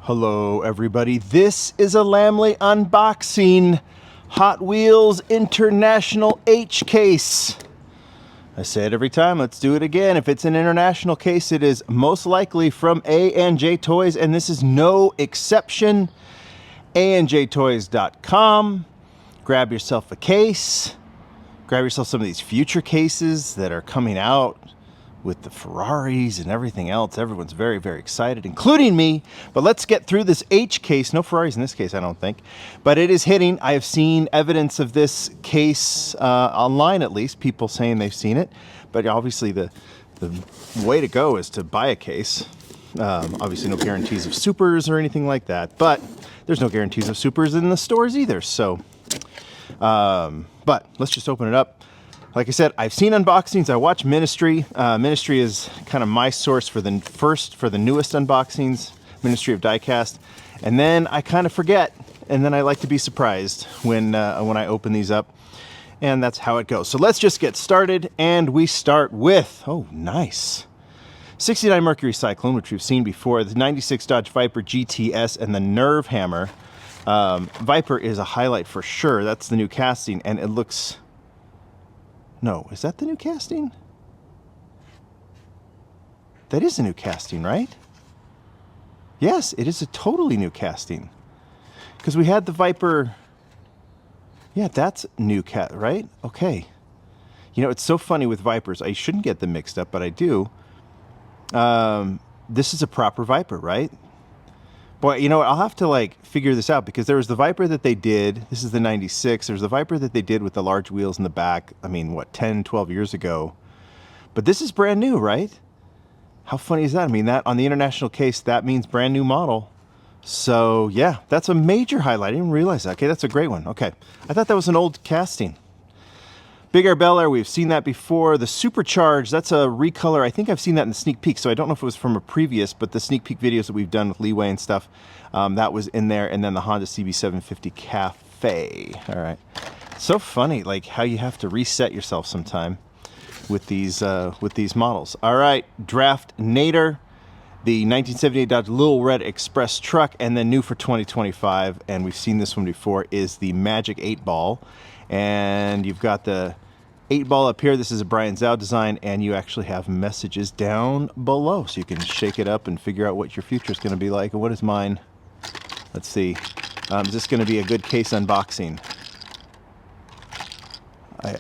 Hello everybody, this is a Lamley unboxing. Hot Wheels International H case. I say it every time, let's do it again. If it's an international case, it is most likely from A&J Toys, and this is no exception. ANJToys.com. Grab yourself a case. Grab yourself some of these future cases that are coming out with the Ferraris and everything else. Everyone's very, very excited, including me. But let's get through this H case. No Ferraris in this case, I don't think. But it is hitting. I have seen evidence of this case online, at least. People saying they've seen it. But obviously the way to go is to buy a case. Obviously no guarantees of supers or anything like that. But there's no guarantees of supers in the stores either. So, but let's just open it up. Like I said, I've seen unboxings. I watch Ministry. Ministry is kind of my source for the newest unboxings, Ministry of Diecast. And then I kind of forget, and then I like to be surprised when I open these up. And that's how it goes. So let's just get started, and we start with, oh, nice. 69 Mercury Cyclone, which we've seen before, the 96 Dodge Viper GTS, and the Nerve Hammer. Viper is a highlight for sure. That's the new casting, and it looks... No, is that the new casting? That is a new casting, right? Yes, it is a totally new casting. Because we had the Viper... Yeah, that's new right? Okay. You know, it's so funny with Vipers. I shouldn't get them mixed up, but I do. This is a proper Viper, right? Boy, you know what? I'll have to, like, figure this out, because there was the Viper that they did. This is the 96. There's the Viper that they did with the large wheels in the back. I mean, what, 10, 12 years ago. But this is brand new, right? How funny is that? I mean, that on the international case, that means brand new model. So, yeah, that's a major highlight. I didn't realize that. Okay, that's a great one. Okay. I thought that was an old casting. Big Air Bel Air, we've seen that before. The Supercharged, that's a recolor. I think I've seen that in the sneak peek, so I don't know if it was from a previous, but the sneak peek videos that we've done with Leeway and stuff, that was in there. And then the Honda CB750 Cafe. All right. So funny, like how you have to reset yourself sometime with these models. All right, Draft Nader, the 1978 Dodge Little Red Express truck, and then new for 2025, and we've seen this one before, is the Magic 8-Ball. And you've got the 8-Ball up here. This is a Brian Zhao design, and you actually have messages down below, so you can shake it up and figure out what your future is going to be like. And what is mine? Let's see. Is this going to be a good case unboxing?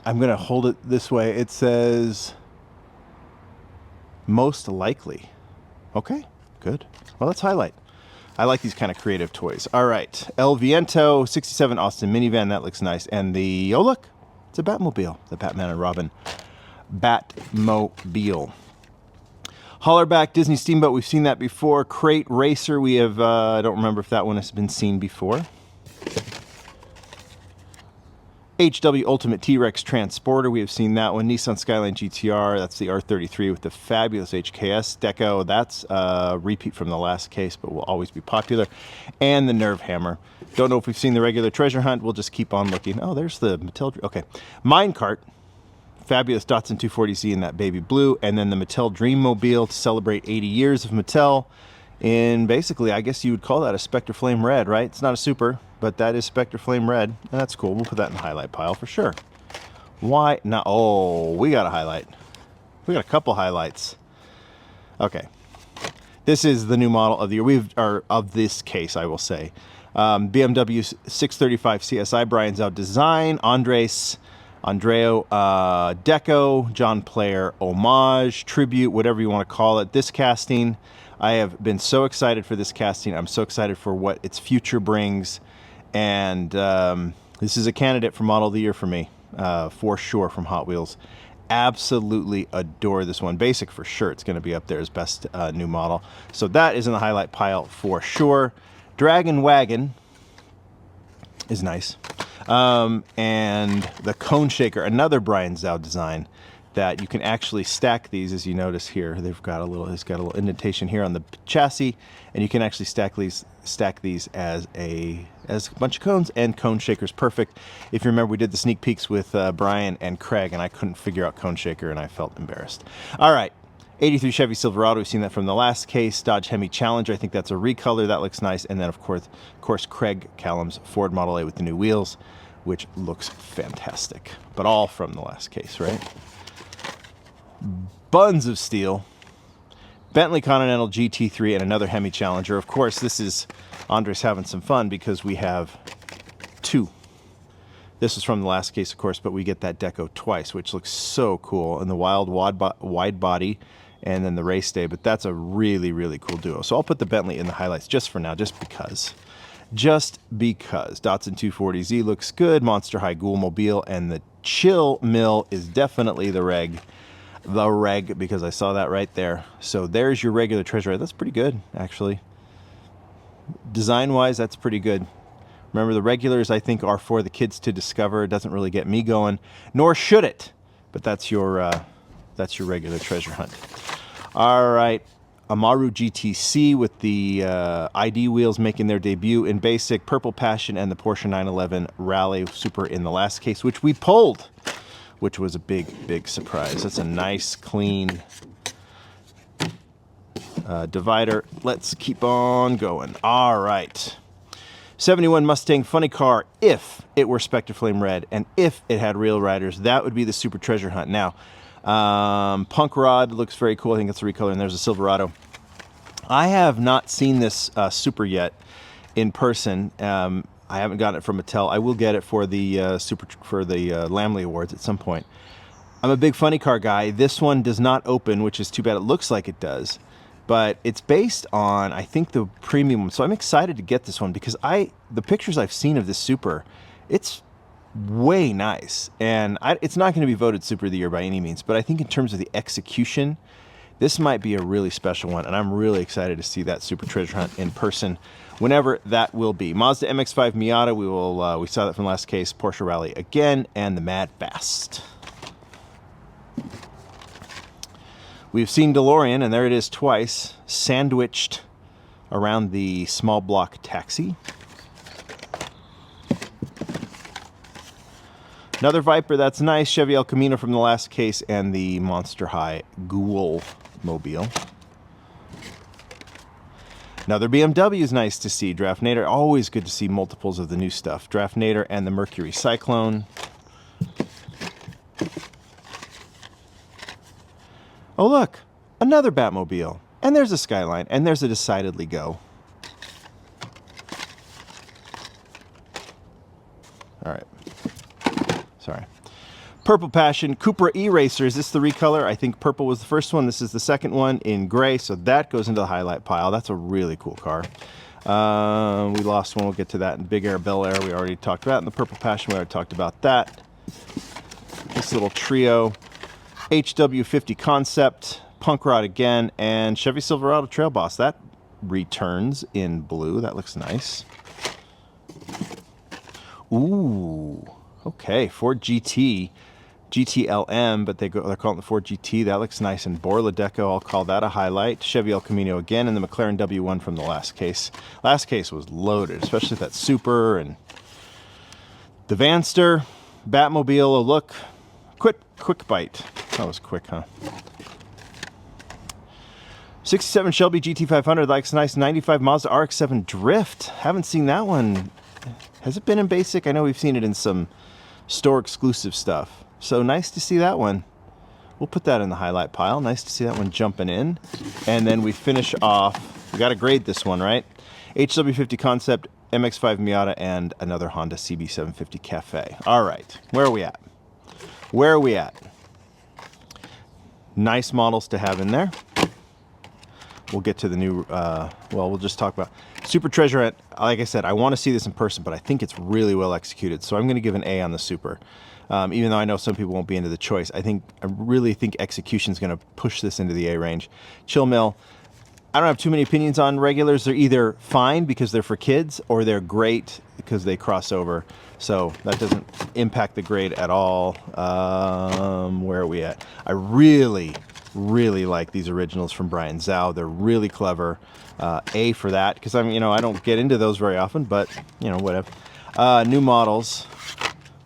I'm going to hold it this way. It says most likely. Okay, good. Well, let's highlight. I like these kind of creative toys. All right, El Viento 67 Austin minivan. That looks nice. And the, oh look, it's a Batmobile. The Batman and Robin Batmobile. Hollerback Disney Steamboat. We've seen that before. Crate Racer. We have, I don't remember if that one has been seen before. HW Ultimate T-Rex Transporter, we have seen that one. Nissan Skyline GTR, that's the R33 with the fabulous HKS deco. That's a repeat from the last case, but will always be popular. And the Nerve Hammer. Don't know if we've seen the regular treasure hunt. We'll just keep on looking. Oh, there's the Mattel. Okay. Minecart, fabulous Datsun 240Z in that baby blue. And then the Mattel Dreammobile to celebrate 80 years of Mattel. In basically, I guess you would call that a Spectre Flame Red, right? It's not a super, but that is Spectre Flame Red. And that's cool. We'll put that in the highlight pile for sure. Why not? Oh, we got a highlight. We got a couple highlights. Okay. This is the new model of the year. Or of this case, I will say. BMW 635 CSI, Brian Zhao design, Andreo deco, John Player homage, tribute, whatever you want to call it. This casting, I have been so excited for this casting. I'm so excited for what its future brings. And this is a candidate for Model of the Year for me, for sure, from Hot Wheels. Absolutely adore this one. Basic for sure. It's going to be up there as best new model. So that is in the highlight pile for sure. Dragon Wagon is nice. And the Cone Shaker, another Brian Zhao design that you can actually stack these, as you notice here. They've got a little, it's got a little indentation here on the chassis, and you can actually stack these as a bunch of cones, and Cone Shaker's perfect. If you remember, we did the sneak peeks with Brian and Craig, and I couldn't figure out Cone Shaker, and I felt embarrassed. All right, '83 Chevy Silverado, we've seen that from the last case. Dodge Hemi Challenger, I think that's a recolor. That looks nice. And then, of course, Craig Callum's Ford Model A with the new wheels, which looks fantastic. But all from the last case, right? Buns of steel. Bentley Continental GT3 and another Hemi Challenger. Of course, this is Andres having some fun because we have two. This is from the last case, of course, but we get that deco twice, which looks so cool. And the wild wide body and then the race day. But that's a really, really cool duo. So I'll put the Bentley in the highlights just for now, just because. Just because. Datsun 240Z looks good. Monster High Ghoulmobile. And the Chill Mill is definitely the reg. The reg, because I saw that right there. So there's your regular treasure. That's pretty good, actually. Design-wise, that's pretty good. Remember, the regulars, I think, are for the kids to discover. It doesn't really get me going, nor should it. But that's your regular treasure hunt. All right, Amaru GTC with the ID wheels making their debut in basic. Purple Passion and the Porsche 911 Rally Super in the last case, which we pulled, which was a big, big surprise. That's a nice, clean divider. Let's keep on going. All right. 71 Mustang Funny Car, if it were Spectre Flame Red and if it had real riders, that would be the super treasure hunt. Now, Punk Rod looks very cool. I think it's a recolor, and there's a Silverado. I have not seen this super yet in person. I haven't gotten it from Mattel. I will get it for the Lamley Awards at some point. I'm a big funny car guy. This one does not open, which is too bad. It looks like it does, but it's based on, I think, the premium one. So I'm excited to get this one because the pictures I've seen of this super, it's way nice. And it's not going to be voted Super of the Year by any means, but I think in terms of the execution, this might be a really special one, and I'm really excited to see that super treasure hunt in person, whenever that will be. Mazda MX-5 Miata, we saw that from last case. Porsche Rally again, and the Mad Fast. We've seen DeLorean, and there it is twice, sandwiched around the small block taxi. Another Viper, that's nice. Chevy El Camino from the last case, and the Monster High Ghoulmobile. Another BMW is nice to see. Draftnator, always good to see multiples of the new stuff. Draftnator and the Mercury Cyclone. Oh look, another Batmobile. And there's a Skyline, and there's a Decidedly Go. All right. Sorry. Purple Passion, Cupra E-Racer. Is this the recolor? I think purple was the first one. This is the second one in gray, so that goes into the highlight pile. That's a really cool car. We lost one. We'll get to that in Big Air, Bel Air. We already talked about. In the Purple Passion, we already talked about that. This little trio. HW50 Concept, Punk Rod again, and Chevy Silverado Trail Boss. That returns in blue. That looks nice. Ooh. Okay, Ford GT, GTLM, but they're calling it the Ford GT. That looks nice. And Borla Deco, I'll call that a highlight. Chevy El Camino again, and the McLaren W1 from the last case. Last case was loaded, especially that Super and the Vanster, Batmobile. Oh, look, quick bite. That was quick, huh? 67 Shelby GT500, looks nice. 95 Mazda RX-7 Drift. Haven't seen that one. Has it been in basic? I know we've seen it in some store exclusive stuff. So nice to see that one. We'll put that in the highlight pile. Nice to see that one jumping in. And then we finish off, we got to grade this one, right? HW50 Concept, MX-5 Miata, and another Honda CB750 Cafe. All right, where are we at? Where are we at? Nice models to have in there. We'll get to the new, we'll just talk about Super Treasure Hunt. Like I said, I want to see this in person, but I think it's really well executed. So I'm going to give an A on the Super. Even though I know some people won't be into the choice. I really think execution is going to push this into the A range. Chill Mill. I don't have too many opinions on regulars. They're either fine because they're for kids, or they're great because they cross over. So that doesn't impact the grade at all. Where are we at? I really like these originals from Brian Zhao. They're really clever. A for that, because I don't get into those very often, but whatever. New models.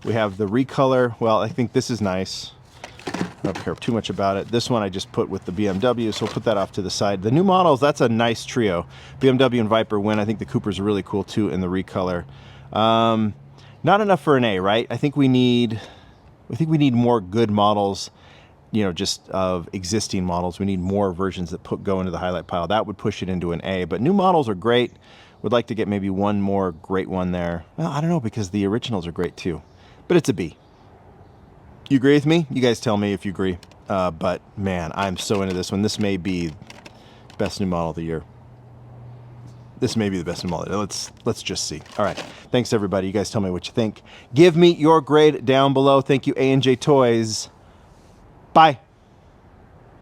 We have the recolor. Well, I think this is nice. I don't care too much about it. This one I just put with the BMW, so we'll put that off to the side. The new models, that's a nice trio. BMW and Viper win. I think the Cooper's really cool too in the recolor. Not enough for an A, right? I think we need more good models, you know, just of existing models. We need more versions that go into the highlight pile. That would push it into an A. But new models are great. Would like to get maybe one more great one there. Well, I don't know, because the originals are great too. But it's a B. You agree with me? You guys tell me if you agree. But man, I'm so into this one. This may be best new model of the year. This may be the best new model. Let's just see. All right. Thanks everybody. You guys tell me what you think. Give me your grade down below. Thank you, A&J Toys. Bye.